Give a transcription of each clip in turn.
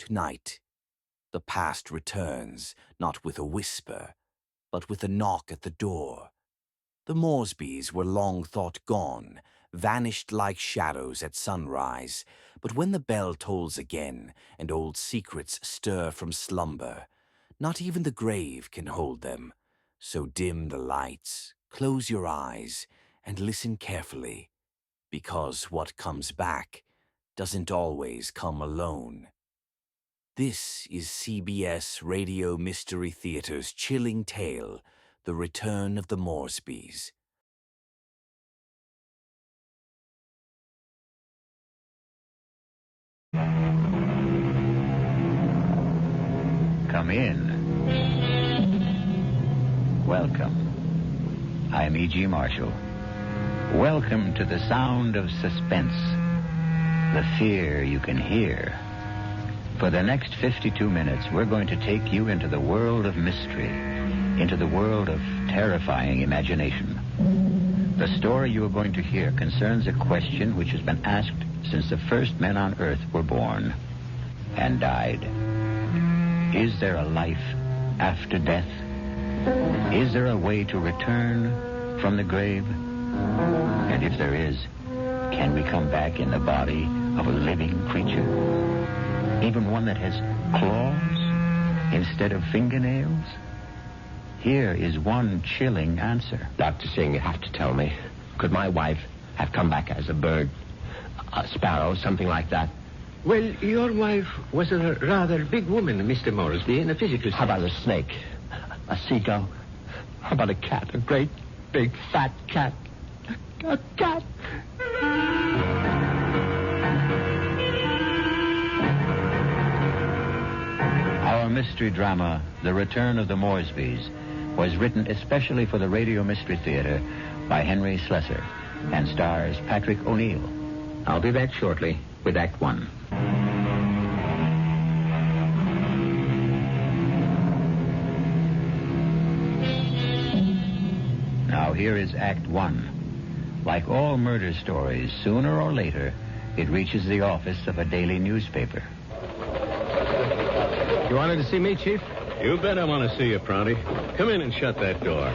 Tonight, the past returns, not with a whisper, but with a knock at the door. The Moresbys were long thought gone, vanished like shadows at sunrise, but when the bell tolls again and old secrets stir from slumber, not even the grave can hold them. So dim the lights, close your eyes, and listen carefully, because what comes back doesn't always come alone. This is CBS Radio Mystery Theater's chilling tale, The Return of the Moresbys. Come in. Welcome. I'm E.G. Marshall. Welcome to the sound of suspense, the fear you can hear. For the next 52 minutes, we're going to take you into the world of mystery, into the world of terrifying imagination. The story you are going to hear concerns a question which has been asked since the first men on Earth were born and died. Is there a life after death? Is there a way to return from the grave? And if there is, can we come back in the body of a living creature? Even one that has claws instead of fingernails? Here is one chilling answer. Dr. Singh, you have to tell me. Could my wife have come back as a bird, a sparrow, something like that? Well, your wife was a rather big woman, Mr. Moresby, in a physical sense. How about a snake? A seagull? How about a cat? A great, big, fat cat? A cat? Our mystery drama, The Return of the Moresbys, was written especially for the Radio Mystery Theater by Henry Slessor and stars Patrick O'Neill. I'll be back shortly with Act One. Now here is Act One. Like all murder stories, sooner or later, it reaches the office of a daily newspaper. You wanted to see me, Chief? You bet I want to see you, Prouty. Come in and shut that door.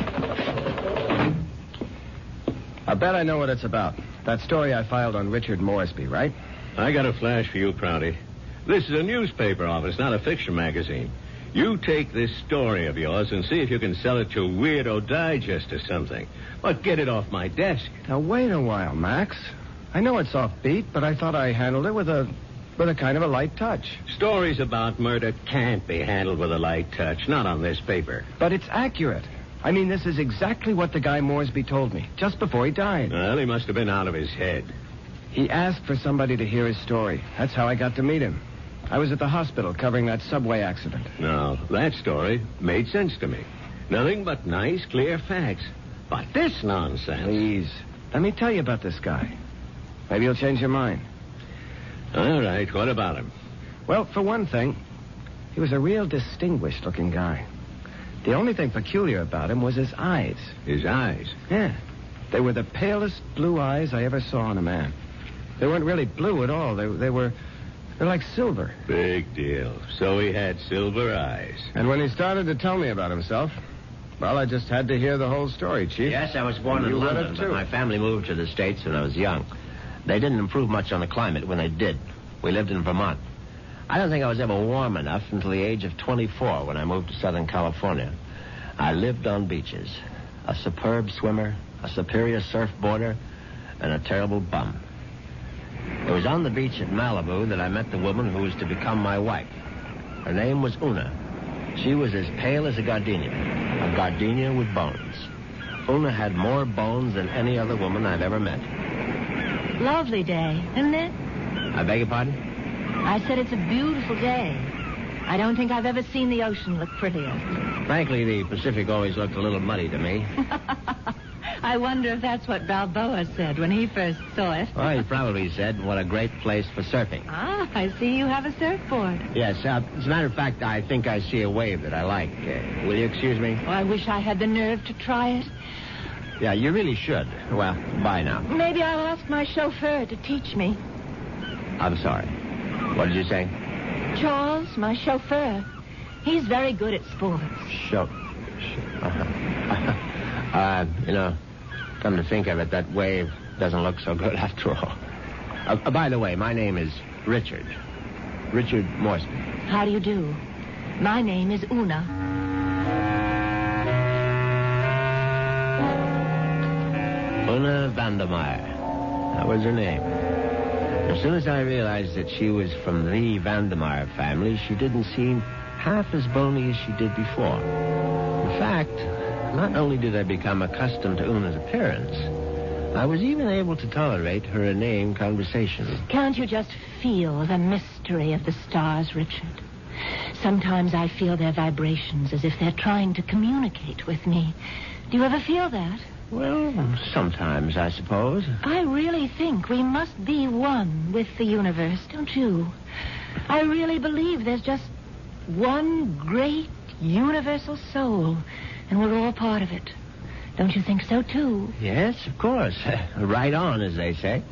I bet I know what it's about. That story I filed on Richard Moresby, right? I got a flash for you, Prouty. This is a newspaper office, not a fiction magazine. You take this story of yours and see if you can sell it to Weirdo Digest or something. But get it off my desk. Now, wait a while, Max. I know it's offbeat, but I thought I handled it with a kind of a light touch. Stories about murder can't be handled with a light touch, not on this paper. But it's accurate. I mean, this is exactly what the guy Moresby told me, just before he died. Well, he must have been out of his head. He asked for somebody to hear his story. That's how I got to meet him. I was at the hospital covering that subway accident. No, that story made sense to me. Nothing but nice, clear facts. But this nonsense... Please, let me tell you about this guy. Maybe you'll change your mind. All right, what about him? Well, for one thing, he was a real distinguished-looking guy. The only thing peculiar about him was his eyes. His eyes? Yeah. They were the palest blue eyes I ever saw in a man. They weren't really blue at all. They're like silver. Big deal. So he had silver eyes. And when he started to tell me about himself, well, I just had to hear the whole story, Chief. Yes, I was born in You read London, it, but too. my family moved to the States when I was young. They didn't improve much on the climate when they did. We lived in Vermont. I don't think I was ever warm enough until the age of 24 when I moved to Southern California. I lived on beaches. A superb swimmer, a superior surfboarder, and a terrible bum. It was on the beach at Malibu that I met the woman who was to become my wife. Her name was Una. She was as pale as a gardenia with bones. Una had more bones than any other woman I've ever met. Lovely day, isn't it? I beg your pardon? I said it's a beautiful day. I don't think I've ever seen the ocean look prettier. Frankly, the Pacific always looked a little muddy to me. I wonder if that's what Balboa said when he first saw it. Well, he probably said, what a great place for surfing. Ah, I see you have a surfboard. Yes, as a matter of fact, I think I see a wave that I like. Will you excuse me? Oh, I wish I had the nerve to try it. Yeah, you really should. Well, bye now. Maybe I'll ask my chauffeur to teach me. I'm sorry. What did you say? Charles, my chauffeur. He's very good at sports. Come to think of it, that wave doesn't look so good after all. By the way, my name is Richard. Richard Moresby. How do you do? My name is Una. Una Vandermeyer. That was her name. As soon as I realized that she was from the Vandermeyer family, she didn't seem half as bony as she did before. In fact, not only did I become accustomed to Una's appearance, I was even able to tolerate her inane conversation. Can't you just feel the mystery of the stars, Richard? Sometimes I feel their vibrations as if they're trying to communicate with me. Do you ever feel that? Well, sometimes, I suppose. I really think we must be one with the universe, don't you? I really believe there's just one great universal soul, and we're all part of it. Don't you think so, too? Yes, of course. Right on, as they say.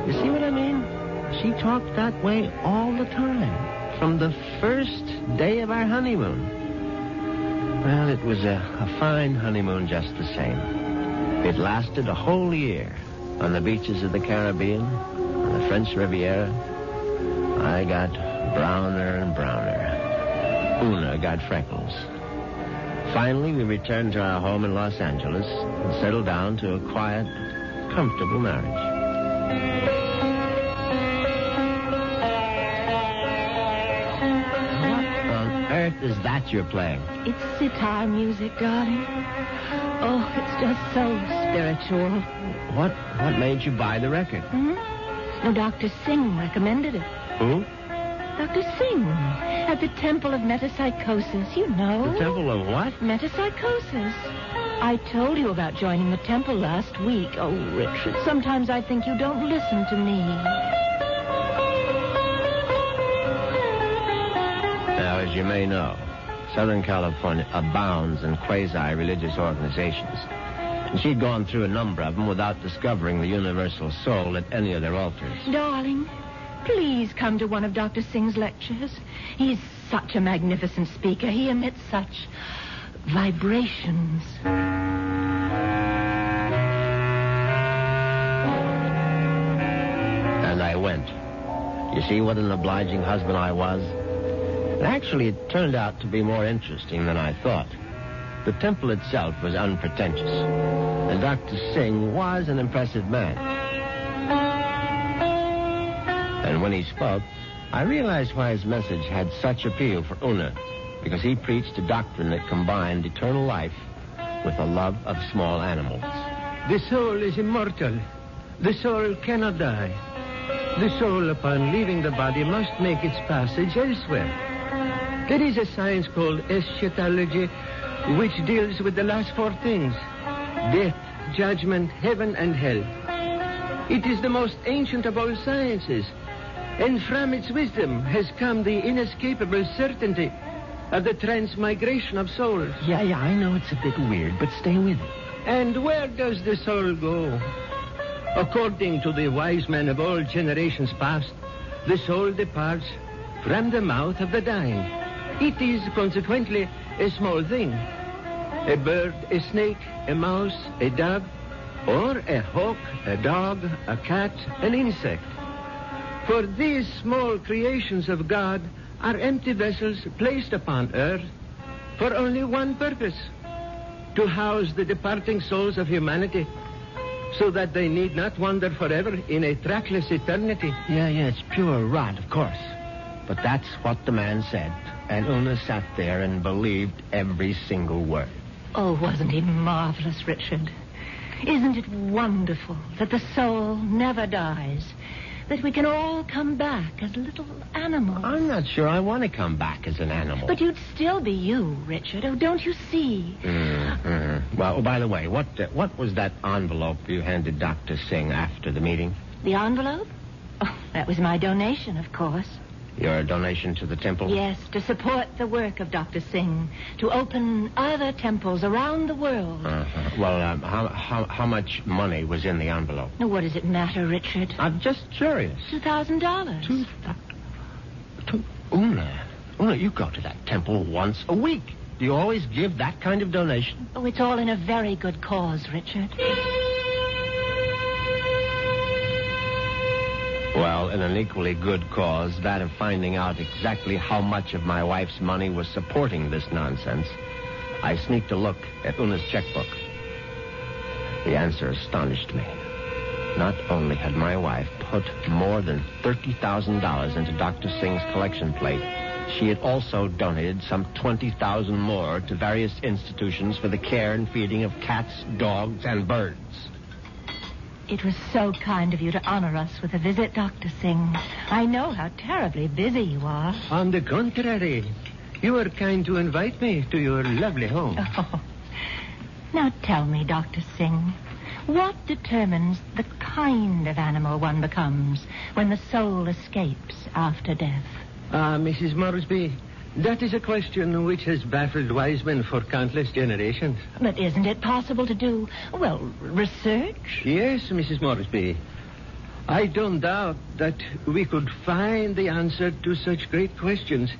You see what I mean? She talked that way all the time, from the first day of our honeymoon. Well, it was a fine honeymoon just the same. It lasted a whole year on the beaches of the Caribbean, on the French Riviera. I got browner and browner. Una got freckles. Finally, we returned to our home in Los Angeles and settled down to a quiet, comfortable marriage. Earth is that you're playing? It's sitar music, darling. Oh, it's just so spiritual. What made you buy the record? No, Dr. Singh recommended it. Who? Dr. Singh, at the Temple of Metapsychosis, you know. The Temple of what? Metapsychosis. I told you about joining the temple last week. Oh, Richard, sometimes I think you don't listen to me. Now, as you may know, Southern California abounds in quasi-religious organizations. And she'd gone through a number of them without discovering the universal soul at any of their altars. Darling, please come to one of Dr. Singh's lectures. He's such a magnificent speaker. He emits such vibrations. And I went. You see what an obliging husband I was? And actually, it turned out to be more interesting than I thought. The temple itself was unpretentious, and Dr. Singh was an impressive man. And when he spoke, I realized why his message had such appeal for Una, because he preached a doctrine that combined eternal life with a love of small animals. The soul is immortal. The soul cannot die. The soul, upon leaving the body, must make its passage elsewhere. There is a science called eschatology, which deals with the last four things: death, judgment, heaven, and hell. It is the most ancient of all sciences, and from its wisdom has come the inescapable certainty of the transmigration of souls. Yeah, I know it's a bit weird, but stay with it. And where does the soul go? According to the wise men of all generations past, the soul departs from the mouth of the dying. It is consequently a small thing. A bird, a snake, a mouse, a dove, or a hawk, a dog, a cat, an insect. For these small creations of God are empty vessels placed upon earth for only one purpose: to house the departing souls of humanity, so that they need not wander forever in a trackless eternity. Yeah, it's pure rot, of course. But that's what the man said, and Una sat there and believed every single word. Oh, wasn't he marvelous, Richard? Isn't it wonderful that the soul never dies? That we can all come back as little animals? I'm not sure I want to come back as an animal. But you'd still be you, Richard. Oh, don't you see? Well, by the way, what was that envelope you handed Dr. Singh after the meeting? The envelope? Oh, that was my donation, of course. Your donation to the temple? Yes, to support the work of Dr. Singh, to open other temples around the world. Uh-huh. Well, how much money was in the envelope? Now, what does it matter, Richard? I'm just curious. $2,000. Una, you go to that temple once a week. Do you always give that kind of donation? Oh, it's all in a very good cause, Richard. Well, in an equally good cause, that of finding out exactly how much of my wife's money was supporting this nonsense, I sneaked a look at Una's checkbook. The answer astonished me. Not only had my wife put more than $30,000 into Dr. Singh's collection plate, she had also donated some $20,000 more to various institutions for the care and feeding of cats, dogs, and birds. It was so kind of you to honor us with a visit, Dr. Singh. I know how terribly busy you are. On the contrary, you were kind to invite me to your lovely home. Oh. Now tell me, Dr. Singh, what determines the kind of animal one becomes when the soul escapes after death? Mrs. Moresby, that is a question which has baffled wise men for countless generations. But isn't it possible to do, well, research? Yes, Mrs. Moresby. I don't doubt that we could find the answer to such great questions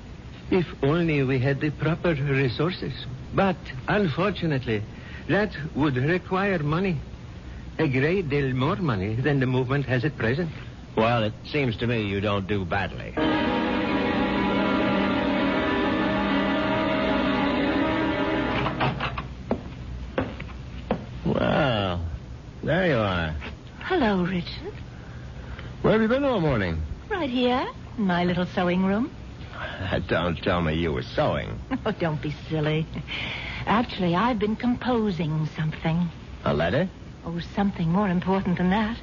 if only we had the proper resources. But, unfortunately, that would require money. A great deal more money than the movement has at present. Well, it seems to me you don't do badly. Well, there you are. Hello, Richard. Where have you been all morning? Right here, in my little sewing room. Don't tell me you were sewing. Oh, don't be silly. Actually, I've been composing something. A letter? Oh, something more important than that.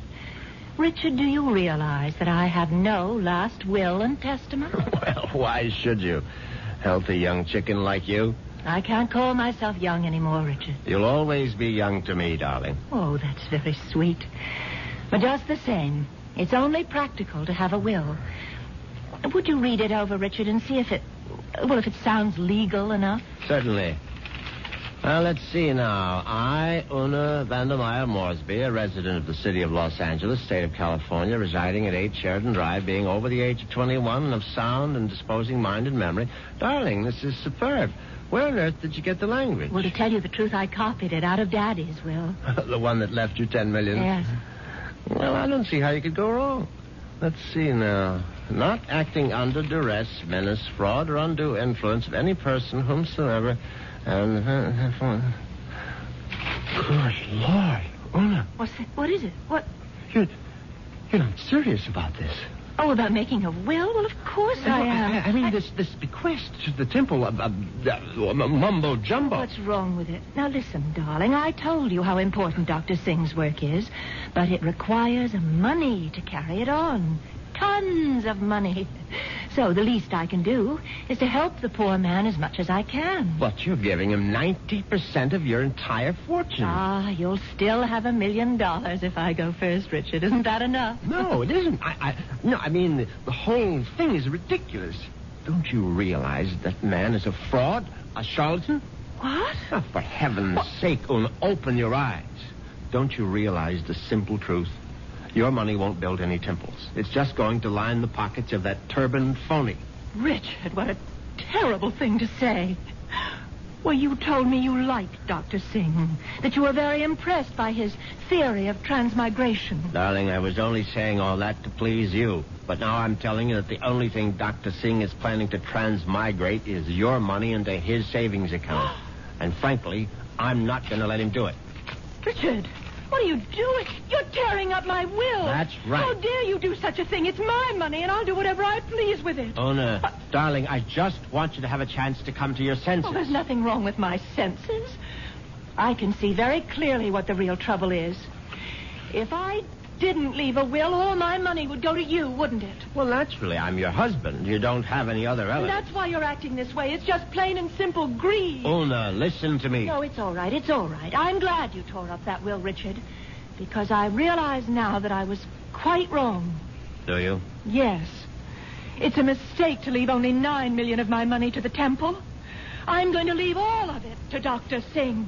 Richard, do you realize that I have no last will and testament? Well, why should you? Healthy young chicken like you. I can't call myself young anymore, Richard. You'll always be young to me, darling. Oh, that's very sweet. But just the same, it's only practical to have a will. Would you read it over, Richard, and see if it sounds legal enough? Certainly. Well, let's see now. I, Una Vandermeyer Moresby, a resident of the city of Los Angeles, state of California, residing at 8 Sheridan Drive, being over the age of 21 and of sound and disposing mind and memory. Darling, this is superb. Where on earth did you get the language? Well, to tell you the truth, I copied it out of Daddy's will. The one that left you $10 million? Yes. Well, I don't see how you could go wrong. Let's see now. Not acting under duress, menace, fraud, or undue influence of any person whomsoever... And good Lord, Una. What's that? What is it? What? You're not serious about this. Oh, about making a will? Well, of course I am. I mean, this bequest to the temple, mumbo jumbo. What's wrong with it? Now, listen, darling. I told you how important Dr. Singh's work is, but it requires money to carry it on. Tons of money. So the least I can do is to help the poor man as much as I can. But you're giving him 90% of your entire fortune. Ah, you'll still have $1 million if I go first, Richard. Isn't that enough? No, it isn't. I mean, the whole thing is ridiculous. Don't you realize that man is a fraud, a charlatan? What? Oh, for heaven's sake, Una, open your eyes. Don't you realize the simple truth? Your money won't build any temples. It's just going to line the pockets of that turbaned phony. Richard, what a terrible thing to say. Well, you told me you liked Dr. Singh, that you were very impressed by his theory of transmigration. Darling, I was only saying all that to please you. But now I'm telling you that the only thing Dr. Singh is planning to transmigrate is your money into his savings account. And frankly, I'm not going to let him do it. Richard, what are you doing? You're tearing up my will. That's right. How dare you do such a thing? It's my money, and I'll do whatever I please with it. Una, darling, I just want you to have a chance to come to your senses. Oh, there's nothing wrong with my senses. I can see very clearly what the real trouble is. If I didn't leave a will, all my money would go to you, wouldn't it? Well, naturally, I'm your husband. You don't have any other And relatives. that's why you're acting this way. It's just plain and simple greed. Una, listen to me. No, it's all right. It's all right. I'm glad you tore up that will, Richard, because I realize now that I was quite wrong. Do you? Yes. It's a mistake to leave only 9 million of my money to the temple. I'm going to leave all of it to Dr. Singh.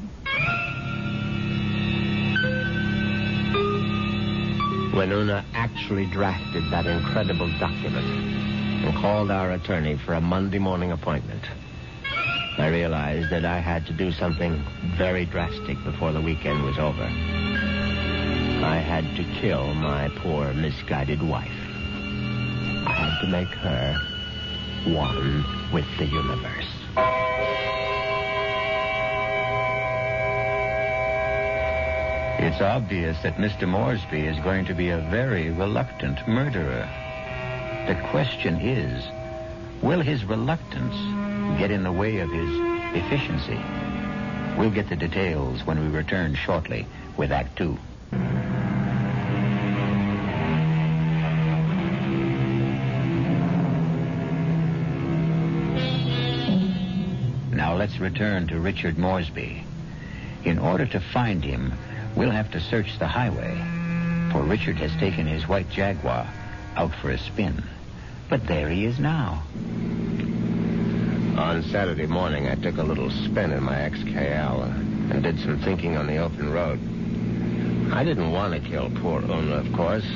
When Una actually drafted that incredible document and called our attorney for a Monday morning appointment, I realized that I had to do something very drastic before the weekend was over. I had to kill my poor, misguided wife. I had to make her one with the universe. It's obvious that Mr. Moresby is going to be a very reluctant murderer. The question is, will his reluctance get in the way of his efficiency? We'll get the details when we return shortly with Act Two. Now let's return to Richard Moresby. In order to find him, we'll have to search the highway, for Richard has taken his white Jaguar out for a spin. But there he is now. On Saturday morning, I took a little spin in my XKL and did some thinking on the open road. I didn't want to kill poor Una, of course.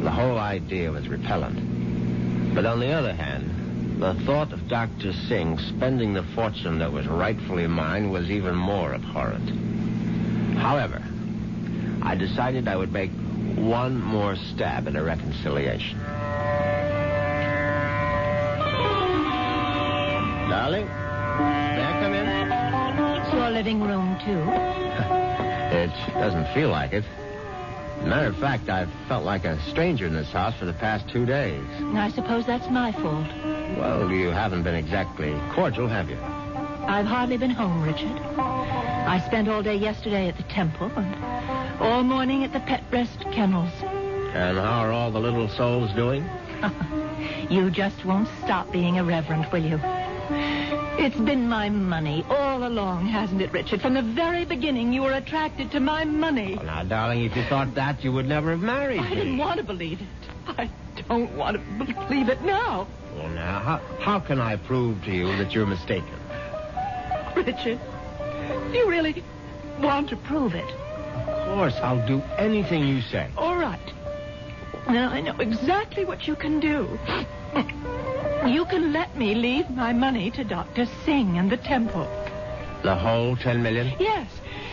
The whole idea was repellent. But on the other hand, the thought of Dr. Singh spending the fortune that was rightfully mine was even more abhorrent. However, I decided I would make one more stab at a reconciliation. Darling, may I come in? It's your living room, too. It doesn't feel like it. Matter of fact, I've felt like a stranger in this house for the past 2 days. I suppose that's my fault. Well, you haven't been exactly cordial, have you? I've hardly been home, Richard. I spent all day yesterday at the temple and all morning at the Pet Rest Kennels. And how are all the little souls doing? You just won't stop being irreverent, will you? It's been my money all along, hasn't it, Richard? From the very beginning, you were attracted to my money. Well, now, darling, if you thought that, you would never have married me. I didn't want to believe it. I don't want to believe it now. Well, now, how can I prove to you that you're mistaken? Richard, do you really want to prove it? Of course, I'll do anything you say. All right. Now, I know exactly what you can do. You can let me leave my money to Dr. Singh and the temple. The whole 10 million? Yes,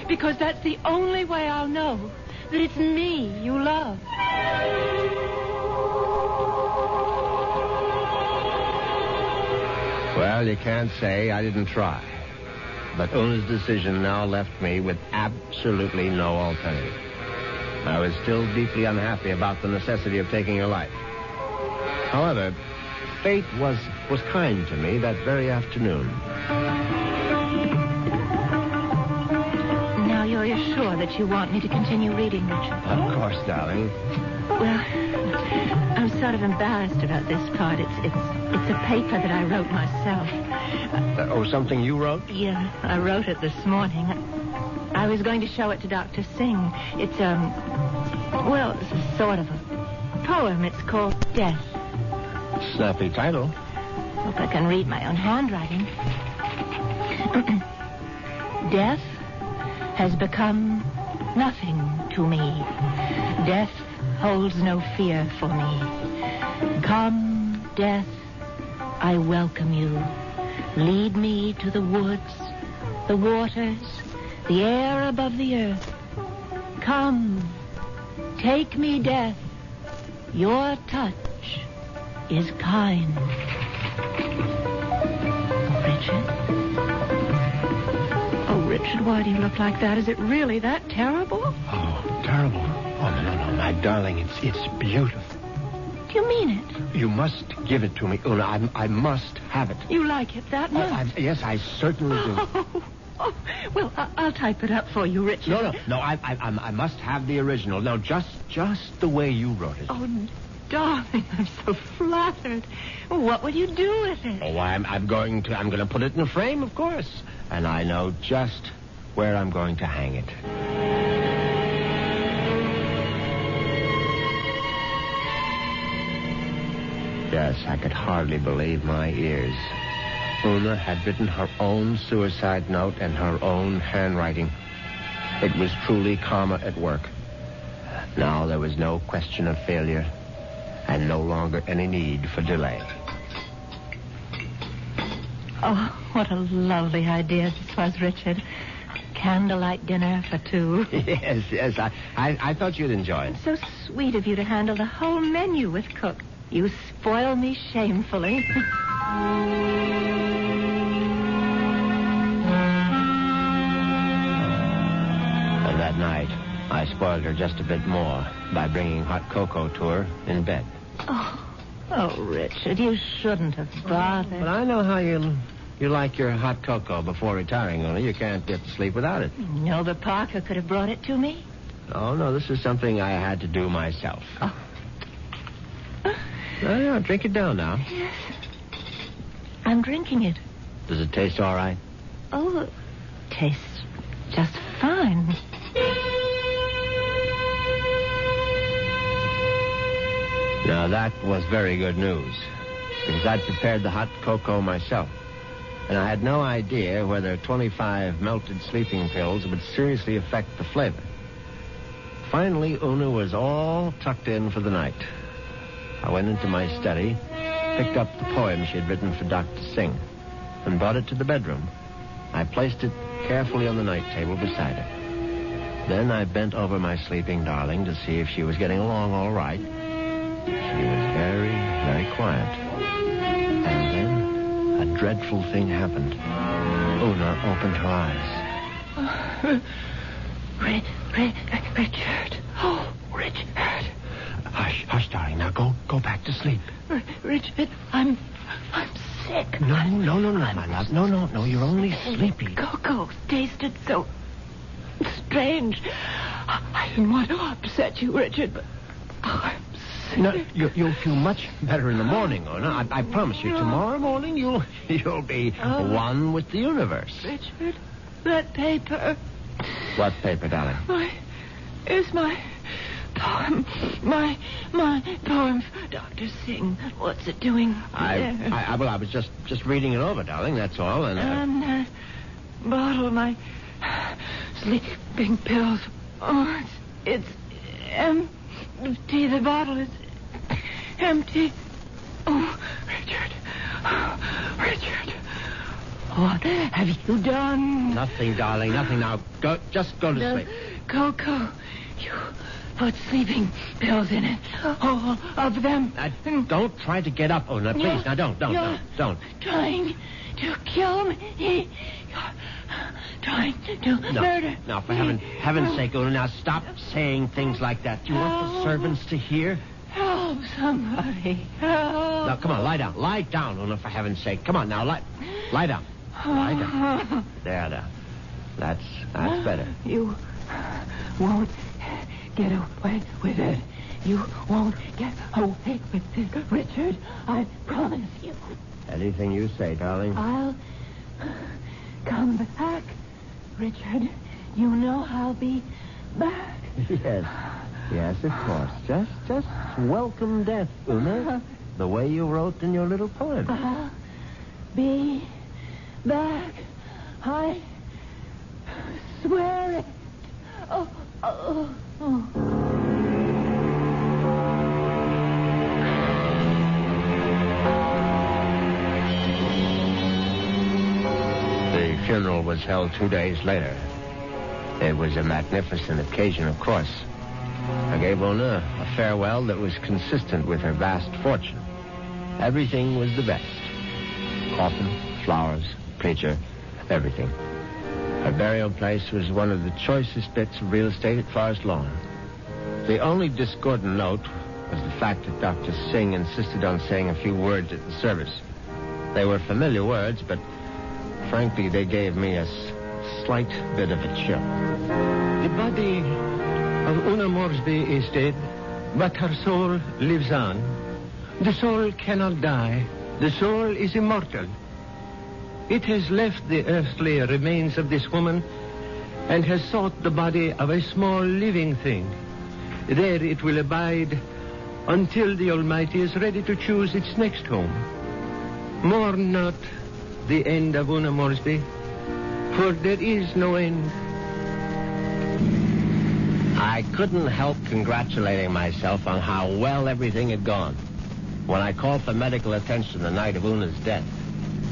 because that's the only way I'll know that it's me you love. Well, you can't say I didn't try. But Una's decision now left me with absolutely no alternative. I was still deeply unhappy about the necessity of taking her life. However, fate was kind to me that very afternoon. Now you're sure that you want me to continue reading, Richard? Of course, darling. Well, I'm sort of embarrassed about this part. It's a paper that I wrote myself. Something you wrote? Yeah, I wrote it this morning. I was going to show it to Dr. Singh. It's, it's a sort of a poem. It's called Death. Snappy title. Hope I can read my own handwriting. Death has become nothing to me. Death holds no fear for me. Come, death, I welcome you. Lead me to the woods, the waters, the air above the earth. Come, take me, death. Your touch is kind. Richard? Oh, Richard, why do you look like that? Is it really that terrible? Oh, terrible. Oh, no, my darling, it's beautiful. Do you mean it? You must give it to me, Una. I must have it. You like it that much? Yes, I certainly do. Oh, well, I'll type it up for you, Richard. No, I must have the original. No, just the way you wrote it. Oh, darling, I'm so flattered. What will you do with it? Oh, I'm going to put it in a frame, of course. And I know just where I'm going to hang it. Yes, I could hardly believe my ears. Una had written her own suicide note in her own handwriting. It was truly karma at work. Now there was no question of failure, and no longer any need for delay. Oh, what a lovely idea this was, Richard. Candlelight dinner for two. Yes, I thought you'd enjoy it. So sweet of you to handle the whole menu with Cook. You spoil me shamefully. And that night, I spoiled her just a bit more by bringing hot cocoa to her in bed. Oh, Richard, you shouldn't have bothered. But I know how you like your hot cocoa before retiring, Una. You can't get to sleep without it. No, but Parker could have brought it to me. Oh, no, this is something I had to do myself. Oh. Yeah, drink it down now. Yes. I'm drinking it. Does it taste all right? Oh, it tastes just fine. Now, that was very good news, because I'd prepared the hot cocoa myself, and I had no idea whether 25 melted sleeping pills would seriously affect the flavor. Finally, Una was all tucked in for the night. I went into my study, picked up the poem she had written for Dr. Singh, and brought it to the bedroom. I placed it carefully on the night table beside her. Then I bent over my sleeping darling to see if she was getting along all right. She was very, very quiet. And then a dreadful thing happened. Una opened her eyes. Richard. Oh, Richard. Hush, darling. Now go back to sleep. Richard, I'm sick. No, my love. No, you're only sleepy. Cocoa tasted so strange. I didn't want to upset you, Richard, but I'm sick. No, you'll feel much better in the morning, Una. I promise you. Tomorrow morning, you'll be one with the universe. Richard, that paper. What paper, darling? Is my poem. My poem for Dr. Singh. What's it doing there? I was just reading it over, darling, that's all. And bottle, my sleeping pills. Oh, it's empty. The bottle is empty. Oh, Richard. Richard. What have you done? Nothing, darling, nothing. Now, just go to sleep. Cocoa. You put sleeping pills in it. All of them. Don't try to get up, Una, please. Now, don't. Trying to kill me. You're trying to murder. No, for heaven's sake, Una, now stop saying things like that. Do you want the servants to hear? Help somebody. Help. Now, come on, lie down. Lie down, Una, for heaven's sake. Come on, now, lie down. Lie down. There. That's better. You won't get away with it. You won't get away with it, Richard. I promise you. Anything you say, darling. I'll come back, Richard. You know I'll be back. Yes, of course. Just welcome death, Una. The way you wrote in your little poem. I'll be back. I swear it. Oh. The funeral was held 2 days later. It was a magnificent occasion, of course. I gave Una a farewell that was consistent with her vast fortune. Everything was the best. Coffin, flowers, preacher, everything. Her burial place was one of the choicest bits of real estate at Forest Lawn. The only discordant note was the fact that Dr. Singh insisted on saying a few words at the service. They were familiar words, but frankly, they gave me a slight bit of a chill. The body of Una Moresby is dead, but her soul lives on. The soul cannot die. The soul is immortal. It has left the earthly remains of this woman and has sought the body of a small living thing. There it will abide until the Almighty is ready to choose its next home. Mourn not the end of Una Moresby, for there is no end. I couldn't help congratulating myself on how well everything had gone. When I called for medical attention the night of Una's death,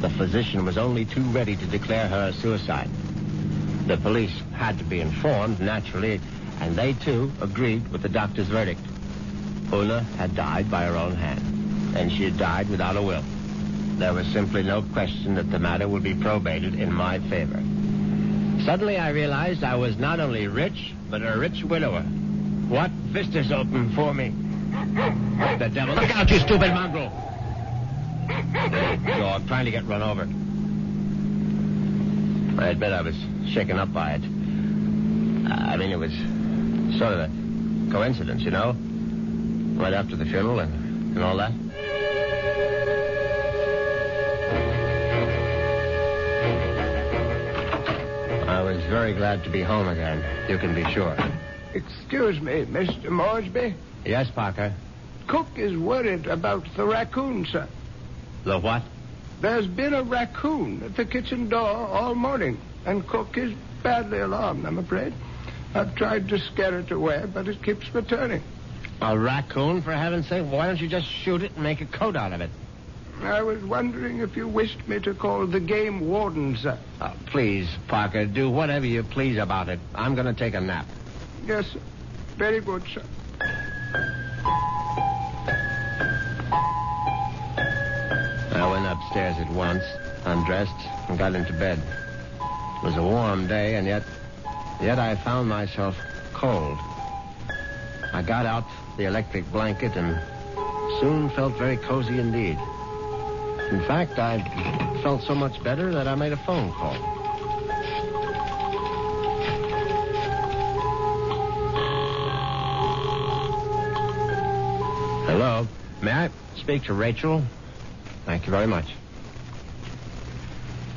the physician was only too ready to declare her a suicide. The police had to be informed, naturally, and they, too, agreed with the doctor's verdict. Una had died by her own hand, and she had died without a will. There was simply no question that the matter would be probated in my favor. Suddenly I realized I was not only rich, but a rich widower. What vistas opened for me? The devil. Look out, you stupid mongrel! Dog trying to get run over. I admit I was shaken up by it. It was sort of a coincidence, you know? Right after the funeral and all that. I was very glad to be home again, you can be sure. Excuse me, Mr. Moresby. Yes, Parker? Cook is worried about the raccoon, sir. The what? There's been a raccoon at the kitchen door all morning, and Cook is badly alarmed, I'm afraid. I've tried to scare it away, but it keeps returning. A raccoon, for heaven's sake? Why don't you just shoot it and make a coat out of it? I was wondering if you wished me to call the game warden, sir. Oh, please, Parker, do whatever you please about it. I'm going to take a nap. Yes, sir. Very good, sir. I went upstairs at once, undressed, and got into bed. It was a warm day, and yet I found myself cold. I got out the electric blanket and soon felt very cozy indeed. In fact, I felt so much better that I made a phone call. Hello. May I speak to Rachel? Thank you very much.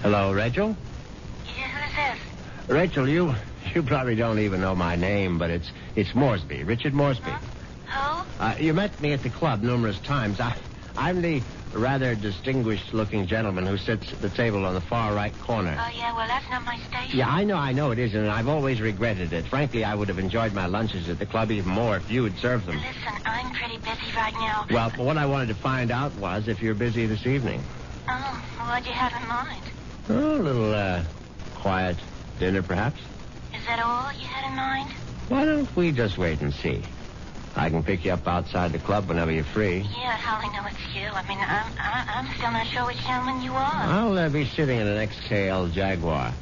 Hello, Rachel? Yeah, who's this? Rachel, you probably don't even know my name, but it's Moresby, Richard Moresby. Who? You met me at the club numerous times. I'm the rather distinguished-looking gentleman who sits at the table on the far right corner. Oh, yeah, well, that's not my station. Yeah, I know it isn't, and I've always regretted it. Frankly, I would have enjoyed my lunches at the club even more if you had served them. Listen, I'm pretty busy right now. Well, what I wanted to find out was if you're busy this evening. Oh, what'd you have in mind? Oh, a little, quiet dinner, perhaps? Is that all you had in mind? Why don't we just wait and see? I can pick you up outside the club whenever you're free. Yeah, how I know it's you. I'm still not sure which gentleman you are. I'll be sitting in an XKL Jaguar.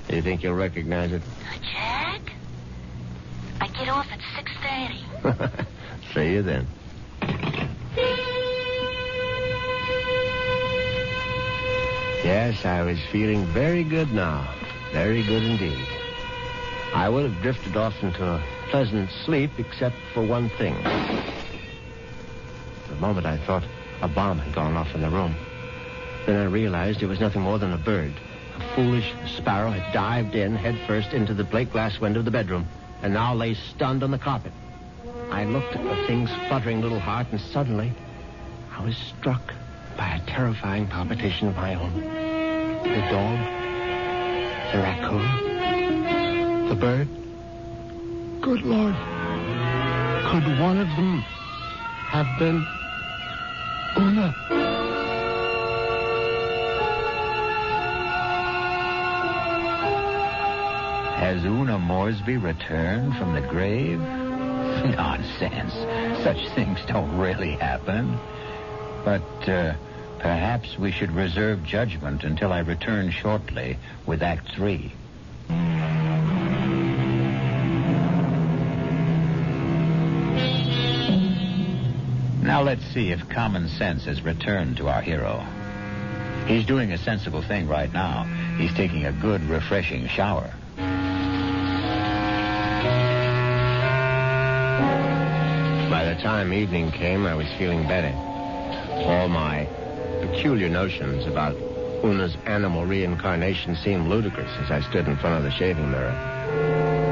Do you think you'll recognize it? A Jag? I get off at 6:30. See you then. Yes, I was feeling very good now. Very good indeed. I would have drifted off into a pleasant sleep except for one thing. For a moment I thought a bomb had gone off in the room. Then I realized it was nothing more than a bird. A foolish sparrow had dived in headfirst into the plate glass window of the bedroom and now lay stunned on the carpet. I looked at the thing's fluttering little heart, and suddenly I was struck by a terrifying palpitation of my own. The dog, the raccoon, the bird. Good Lord. Could one of them have been Una? Has Una Moresby returned from the grave? Nonsense. Such things don't really happen. But perhaps we should reserve judgment until I return shortly with Act 3. Now let's see if common sense has returned to our hero. He's doing a sensible thing right now. He's taking a good, refreshing shower. By the time evening came, I was feeling better. All my peculiar notions about Una's animal reincarnation seemed ludicrous as I stood in front of the shaving mirror.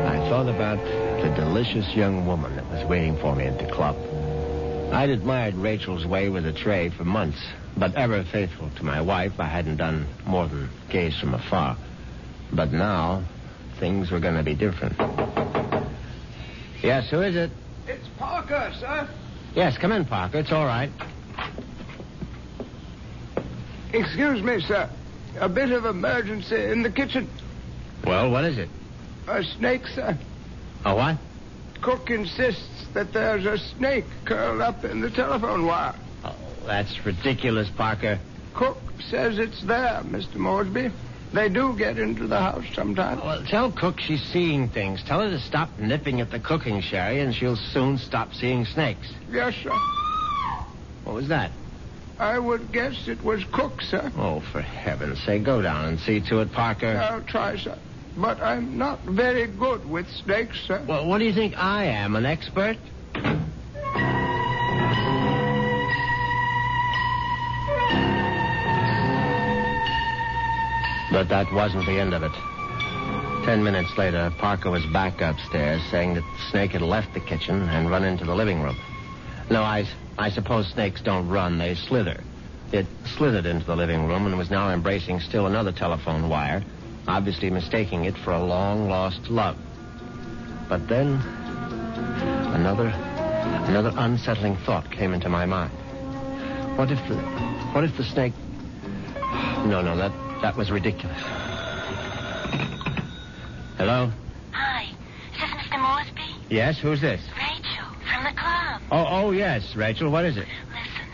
I thought about the delicious young woman that was waiting for me at the club. I'd admired Rachel's way with a tray for months, but ever faithful to my wife, I hadn't done more than gaze from afar. But now, things were going to be different. Yes, who is it? It's Parker, sir. Yes, come in, Parker. It's all right. Excuse me, sir. A bit of emergency in the kitchen. Well, what is it? A snake, sir. A what? Cook insists that there's a snake curled up in the telephone wire. Oh, that's ridiculous, Parker. Cook says it's there, Mr. Moresby. They do get into the house sometimes. Well, tell Cook she's seeing things. Tell her to stop nipping at the cooking sherry, and she'll soon stop seeing snakes. Yes, sir. What was that? I would guess it was Cook, sir. Oh, for heaven's sake, go down and see to it, Parker. I'll try, sir. But I'm not very good with snakes, sir. Well, what do you think I am, an expert? But that wasn't the end of it. 10 minutes later, Parker was back upstairs saying that the snake had left the kitchen and run into the living room. No, I suppose snakes don't run, they slither. It slithered into the living room and was now embracing still another telephone wire, obviously mistaking it for a long-lost love. But then, another unsettling thought came into my mind. What if the snake... No, that was ridiculous. Hello? Hi. Is this Mr. Moresby? Yes, who's this? Rachel, from the club. Oh, yes, Rachel, what is it? Listen,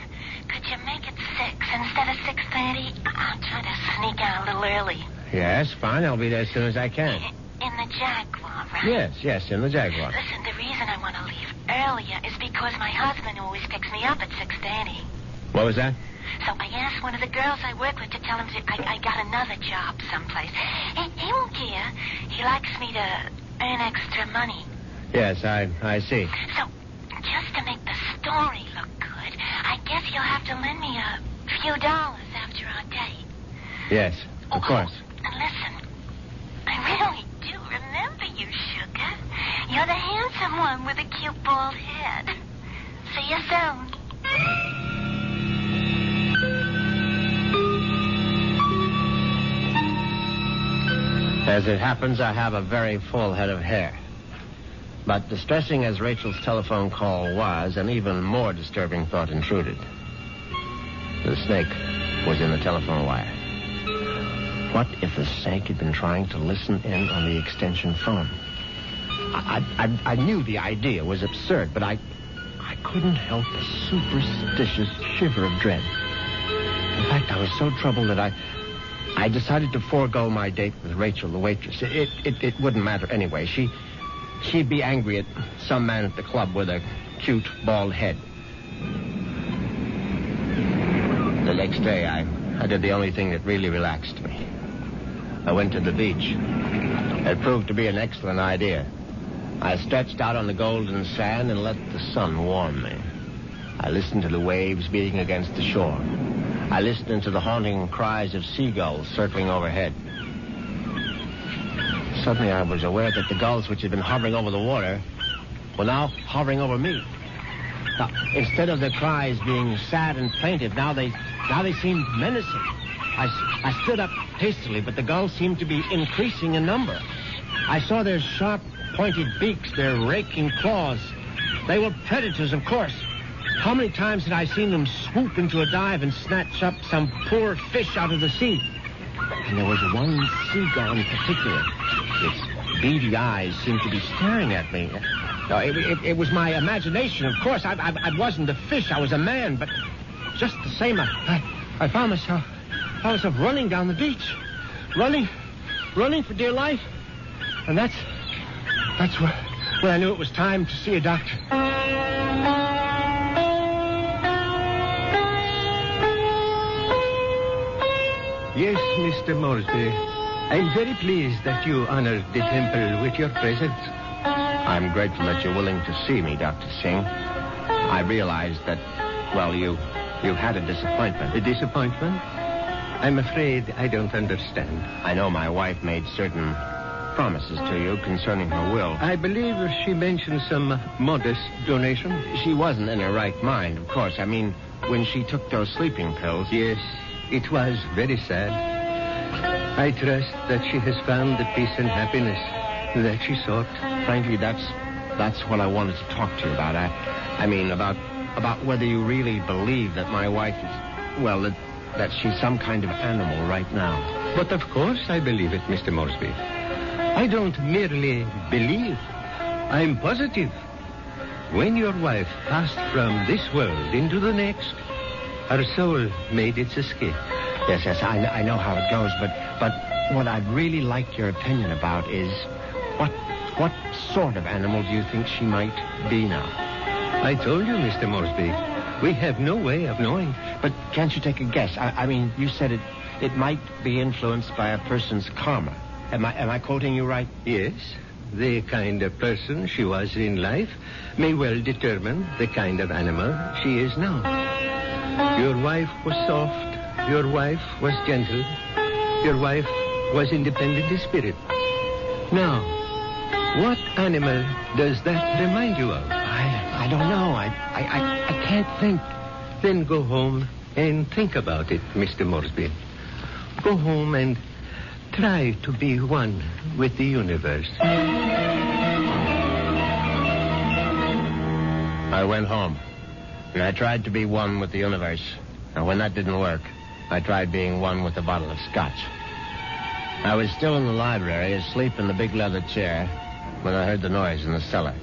could you make it 6 instead of 6:30? I'm trying to sneak out a little early. Yes, fine, I'll be there as soon as I can. In the Jaguar, right? Yes, in the Jaguar. Listen, the reason I want to leave earlier is because my husband always picks me up at 6:30. What was that? So I asked one of the girls I work with to tell him I got another job someplace. He won't care. He likes me to earn extra money. Yes, I see. So, just to make the story look good, I guess you'll have to lend me a few dollars after our date. Yes, of course. And listen, I really do remember you, sugar. You're the handsome one with a cute bald head. See you soon. As it happens, I have a very full head of hair. But distressing as Rachel's telephone call was, an even more disturbing thought intruded. The snake was in the telephone wire. What if the snake had been trying to listen in on the extension phone? I knew the idea was absurd, but I couldn't help a superstitious shiver of dread. In fact, I was so troubled that I decided to forego my date with Rachel, the waitress. It wouldn't matter anyway. She'd be angry at some man at the club with a cute, bald head. The next day, I did the only thing that really relaxed me. I went to the beach. It proved to be an excellent idea. I stretched out on the golden sand and let the sun warm me. I listened to the waves beating against the shore. I listened to the haunting cries of seagulls circling overhead. Suddenly I was aware that the gulls which had been hovering over the water were now hovering over me. Now, instead of their cries being sad and plaintive, now they seemed menacing. I stood up hastily, but the gulls seemed to be increasing in number. I saw their sharp, pointed beaks, their raking claws. They were predators, of course. How many times had I seen them swoop into a dive and snatch up some poor fish out of the sea? And there was one seagull in particular. Its beady eyes seemed to be staring at me. No, it was my imagination, of course. I wasn't a fish. I was a man. But just the same, I found myself running down the beach. Running for dear life. And that's when I knew it was time to see a doctor. Yes, Mr. Moresby. I'm very pleased that you honored the temple with your presence. I'm grateful that you're willing to see me, Dr. Singh. I realize that, well, you had a disappointment. A disappointment? I'm afraid I don't understand. I know my wife made certain promises to you concerning her will. I believe she mentioned some modest donation. She wasn't in her right mind, of course. I mean, when she took those sleeping pills. Yes, it was very sad. I trust that she has found the peace and happiness that she sought. Frankly, that's what I wanted to talk to you about. I mean, about whether you really believe that my wife is, well, that she's some kind of animal right now. But of course I believe it, Mr. Moresby. I don't merely believe. I'm positive. When your wife passed from this world into the next, her soul made its escape. Yes, I know how it goes, but what I'd really like your opinion about is what sort of animal do you think she might be now? I told you, Mr. Moresby, we have no way of knowing. But can't you take a guess? I mean, you said it might be influenced by a person's karma. Am I quoting you right? Yes, the kind of person she was in life may well determine the kind of animal she is now. Your wife was soft. Your wife was gentle. Your wife was independent in spirit. Now, what animal does that remind you of? I don't know. I can't think. Then go home and think about it, Mr. Moresby. Go home and try to be one with the universe. I went home, and I tried to be one with the universe. And when that didn't work, I tried being one with a bottle of scotch. I was still in the library, asleep in the big leather chair, when I heard the noise in the cellar.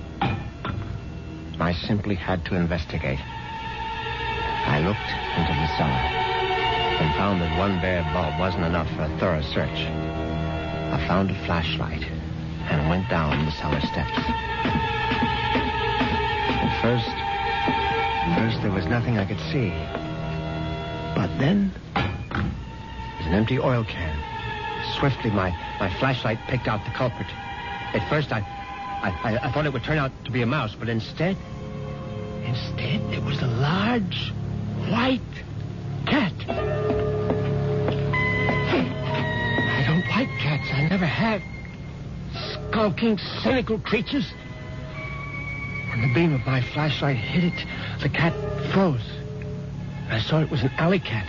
I simply had to investigate. I looked into the cellar and found that one bare bulb wasn't enough for a thorough search. I found a flashlight and went down the cellar steps. At first there was nothing I could see. But then, there's an empty oil can. Swiftly, my flashlight picked out the culprit. At first, I thought it would turn out to be a mouse, but instead, it was a large, white cat. I don't like cats. I never have. Skulking, cynical creatures. When the beam of my flashlight hit it, the cat froze. I saw it was an alley cat.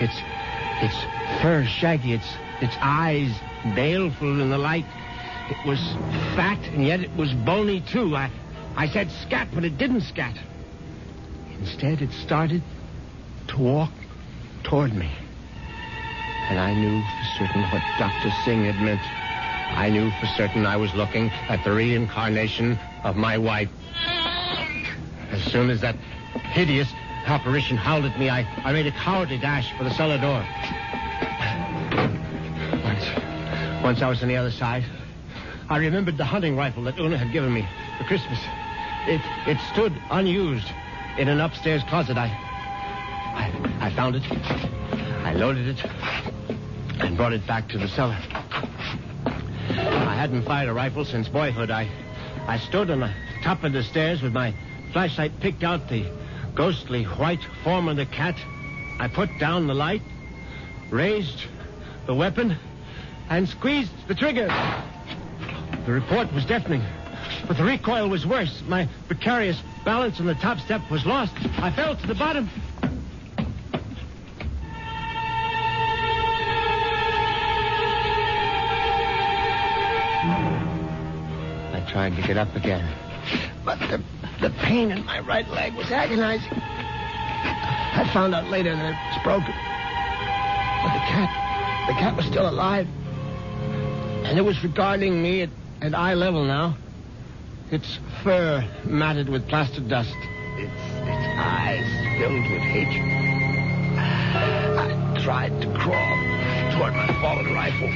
Its fur shaggy, its eyes baleful in the light. It was fat, and yet it was bony, too. I said scat, but it didn't scat. Instead, it started to walk toward me. And I knew for certain what Dr. Singh had meant. I knew for certain I was looking at the reincarnation of my wife. As soon as that hideous apparition howled at me, I made a cowardly dash for the cellar door. Once I was on the other side, I remembered the hunting rifle that Una had given me for Christmas. It stood unused in an upstairs closet. I found it. I loaded it and brought it back to the cellar. I hadn't fired a rifle since boyhood. I stood on the top of the stairs with my flashlight, picked out the ghostly white form of the cat. I put down the light, raised the weapon, and squeezed the trigger. The report was deafening, but the recoil was worse. My precarious balance on the top step was lost. I fell to the bottom. I tried to get up again, but the pain in my right leg was agonizing. I found out later that it was broken. But the cat was still alive. And it was regarding me at eye level now. Its fur matted with plaster dust. Its eyes filled with hatred. I tried to crawl toward my fallen rifle.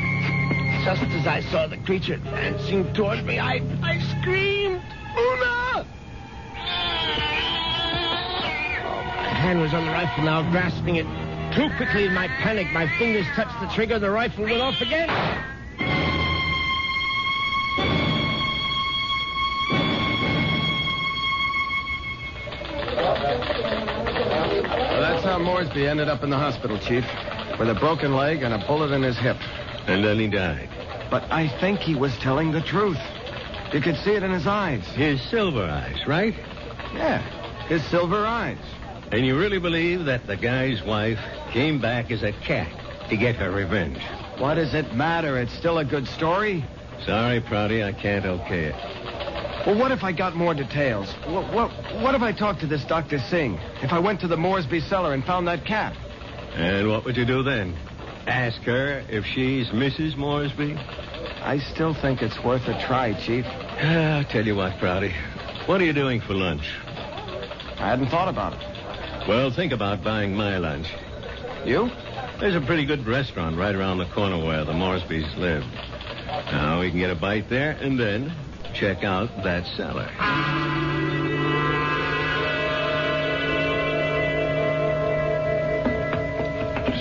Just as I saw the creature advancing toward me, I screamed, "Una!" My hand was on the rifle now, grasping it. Too quickly in my panic, my fingers touched the trigger. The rifle went off again. Well, that's how Moresby ended up in the hospital, Chief, with a broken leg and a bullet in his hip. And then he died. But I think he was telling the truth. You could see it in his eyes. His silver eyes, right? Yeah, his silver eyes. And you really believe that the guy's wife came back as a cat to get her revenge? What does it matter? It's still a good story. Sorry, Prouty, I can't okay it. Well, what if I got more details? What if I talked to this Dr. Singh? If I went to the Moresby cellar and found that cat? And what would you do then? Ask her if she's Mrs. Moresby? I still think it's worth a try, Chief. I'll tell you what, Prouty. What are you doing for lunch? I hadn't thought about it. Well, think about buying my lunch. You? There's a pretty good restaurant right around the corner where the Moresbys live. Now, we can get a bite there and then check out that cellar.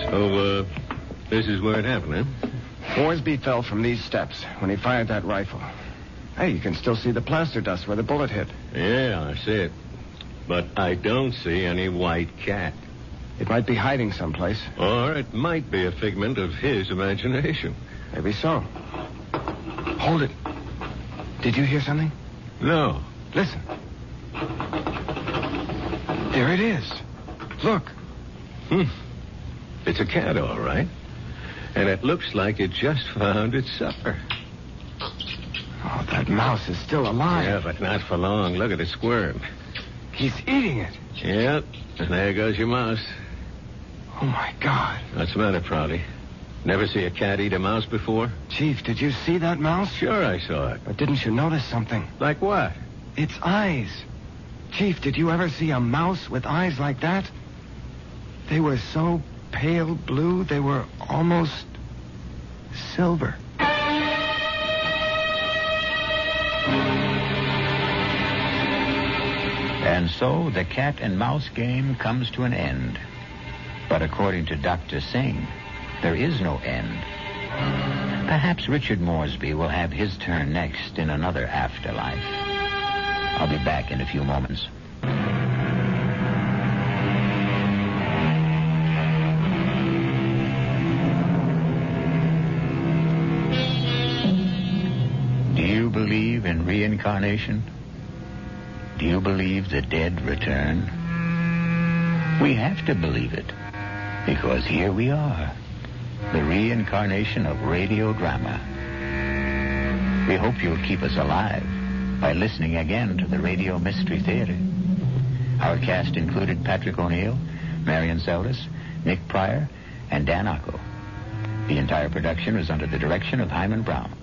So, this is where it happened, huh? Moresby fell from these steps when he fired that rifle. Hey, you can still see the plaster dust where the bullet hit. Yeah, I see it. But I don't see any white cat. It might be hiding someplace. Or it might be a figment of his imagination. Maybe so. Hold it. Did you hear something? No. Listen. There it is. Look. It's a cat, all right. And it looks like it just found its supper. Oh, that mouse is still alive. Yeah, but not for long. Look at it squirm. He's eating it. Yep. And there goes your mouse. Oh, my God. What's the matter, Prouty? Never see a cat eat a mouse before? Chief, did you see that mouse? Sure I saw it. But didn't you notice something? Like what? Its eyes. Chief, did you ever see a mouse with eyes like that? They were so pale blue, they were almost silver. And so the cat and mouse game comes to an end. But according to Dr. Singh, there is no end. Perhaps Richard Moresby will have his turn next in another afterlife. I'll be back in a few moments. Do you believe in reincarnation? Do you believe the dead return? We have to believe it, because here we are, the reincarnation of radio drama. We hope you'll keep us alive by listening again to the Radio Mystery Theater. Our cast included Patrick O'Neill, Marion Seldes, Nick Pryor, and Dan Ocko. The entire production was under the direction of Hyman Brown.